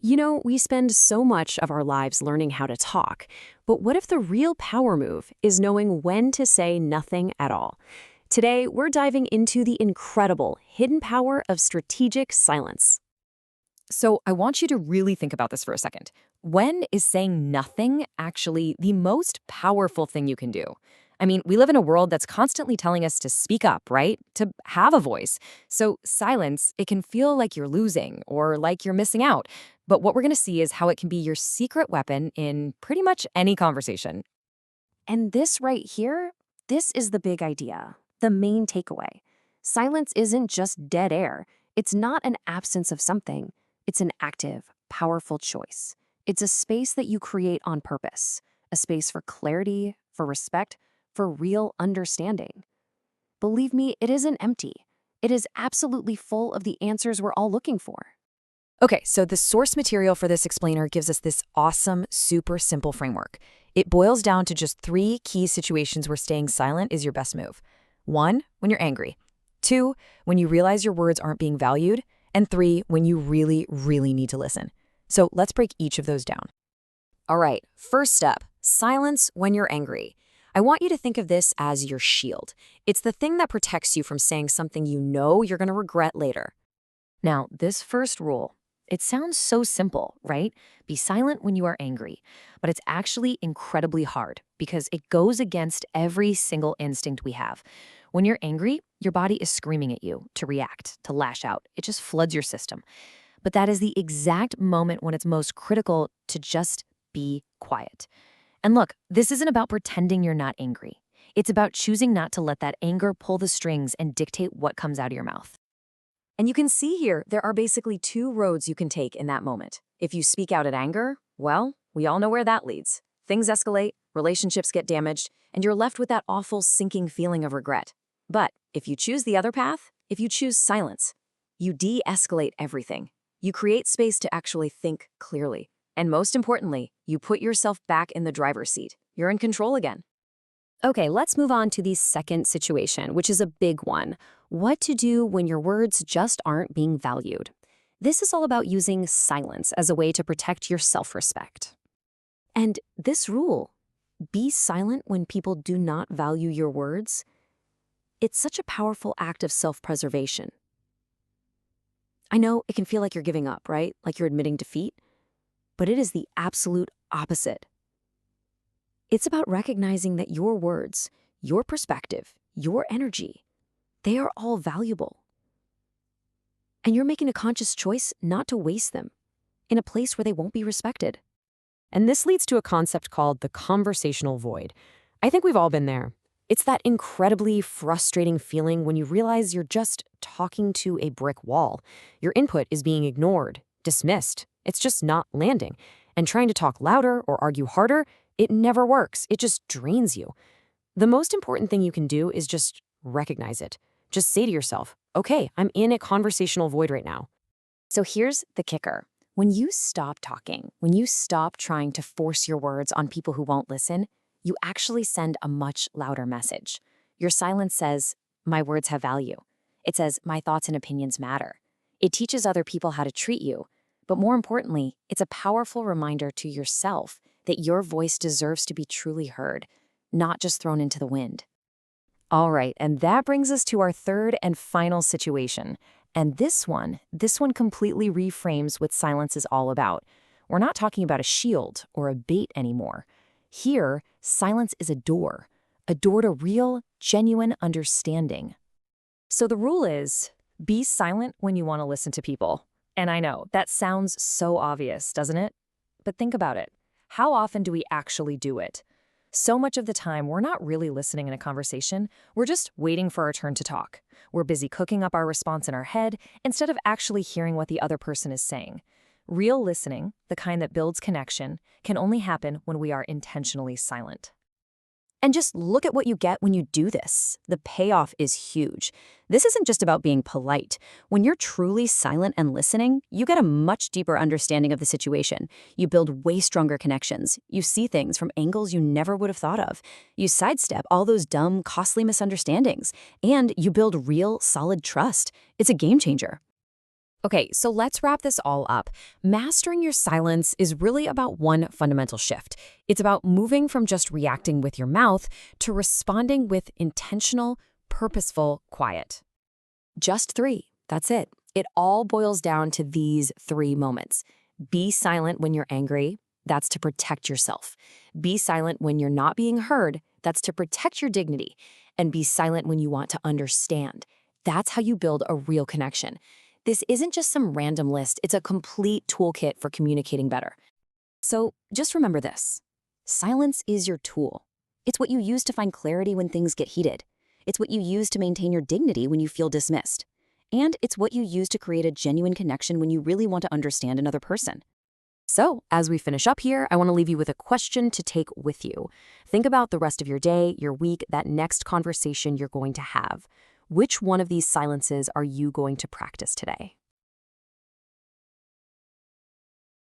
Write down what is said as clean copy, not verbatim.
You know, we spend so much of our lives learning how to talk, but what if the real power move is knowing when to say nothing at all? Today, we're diving into the incredible hidden power of strategic silence. So I want you to really think about this for a second. When is saying nothing actually the most powerful thing you can do? I mean, we live in a world that's constantly telling us to speak up, right? To have a voice. So silence, it can feel like you're losing or like you're missing out. But what we're going to see is how it can be your secret weapon in pretty much any conversation. And this right here, this is the big idea, the main takeaway. Silence isn't just dead air. It's not an absence of something. It's an active, powerful choice. It's a space that you create on purpose, a space for clarity, for respect, for real understanding. Believe me, it isn't empty. It is absolutely full of the answers we're all looking for. Okay, so the source material for this explainer gives us this awesome, super simple framework. It boils down to just three key situations where staying silent is your best move. One, when you're angry. Two, when you realize your words aren't being valued. And three, when you really, really need to listen. So let's break each of those down. All right, first step, silence when you're angry. I want you to think of this as your shield. It's the thing that protects you from saying something you know you're going to regret later. Now, this first rule, it sounds so simple, right? Be silent when you are angry. But it's actually incredibly hard because it goes against every single instinct we have. When you're angry, your body is screaming at you to react, to lash out. It just floods your system. But that is the exact moment when it's most critical to just be quiet. And look, this isn't about pretending you're not angry. It's about choosing not to let that anger pull the strings and dictate what comes out of your mouth. And you can see here, there are basically two roads you can take in that moment. If you speak out in anger, well, we all know where that leads. Things escalate, relationships get damaged, and you're left with that awful sinking feeling of regret. But if you choose the other path, if you choose silence, you de-escalate everything. You create space to actually think clearly. And most importantly, you put yourself back in the driver's seat. You're in control again. Okay, let's move on to the second situation, which is a big one. What to do when your words just aren't being valued. This is all about using silence as a way to protect your self-respect. And this rule, be silent when people do not value your words, it's such a powerful act of self-preservation. I know it can feel like you're giving up, right? Like you're admitting defeat, but it is the absolute opposite. It's about recognizing that your words, your perspective, your energy, they are all valuable. And you're making a conscious choice not to waste them in a place where they won't be respected. And this leads to a concept called the conversational void. I think we've all been there. It's that incredibly frustrating feeling when you realize you're just talking to a brick wall. Your input is being ignored, dismissed. It's just not landing. And trying to talk louder or argue harder, it never works. It just drains you. The most important thing you can do is just recognize it. Just say to yourself, okay, I'm in a conversational void right now. So here's the kicker. When you stop talking, when you stop trying to force your words on people who won't listen, you actually send a much louder message. Your silence says, my words have value. It says, my thoughts and opinions matter. It teaches other people how to treat you. But more importantly, it's a powerful reminder to yourself that your voice deserves to be truly heard, not just thrown into the wind. All right, and that brings us to our third and final situation. And this one completely reframes what silence is all about. We're not talking about a shield or a bait anymore. Here, silence is a door to real, genuine understanding. So the rule is, be silent when you want to listen to people. And I know, that sounds so obvious, doesn't it? But think about it. How often do we actually do it? So much of the time, we're not really listening in a conversation. We're just waiting for our turn to talk. We're busy cooking up our response in our head instead of actually hearing what the other person is saying. Real listening, the kind that builds connection, can only happen when we are intentionally silent. And just look at what you get when you do this. The payoff is huge. This isn't just about being polite. When you're truly silent and listening, you get a much deeper understanding of the situation. You build way stronger connections. You see things from angles you never would have thought of. You sidestep all those dumb, costly misunderstandings. And you build real, solid trust. It's a game changer. Okay, so let's wrap this all up. Mastering your silence is really about one fundamental shift. It's about moving from just reacting with your mouth to responding with intentional, purposeful quiet. Just 3. That's it. It all boils down to these 3 moments. Be silent when you're angry. That's to protect yourself. Be silent when you're not being heard. That's to protect your dignity. And be silent when you want to understand. That's how you build a real connection. This isn't just some random list. It's a complete toolkit for communicating better. So just remember this. Silence is your tool. It's what you use to find clarity when things get heated. It's what you use to maintain your dignity when you feel dismissed. And it's what you use to create a genuine connection when you really want to understand another person. So, as we finish up here, I want to leave you with a question to take with you. Think about the rest of your day, your week, that next conversation you're going to have. Which one of these silences are you going to practice today?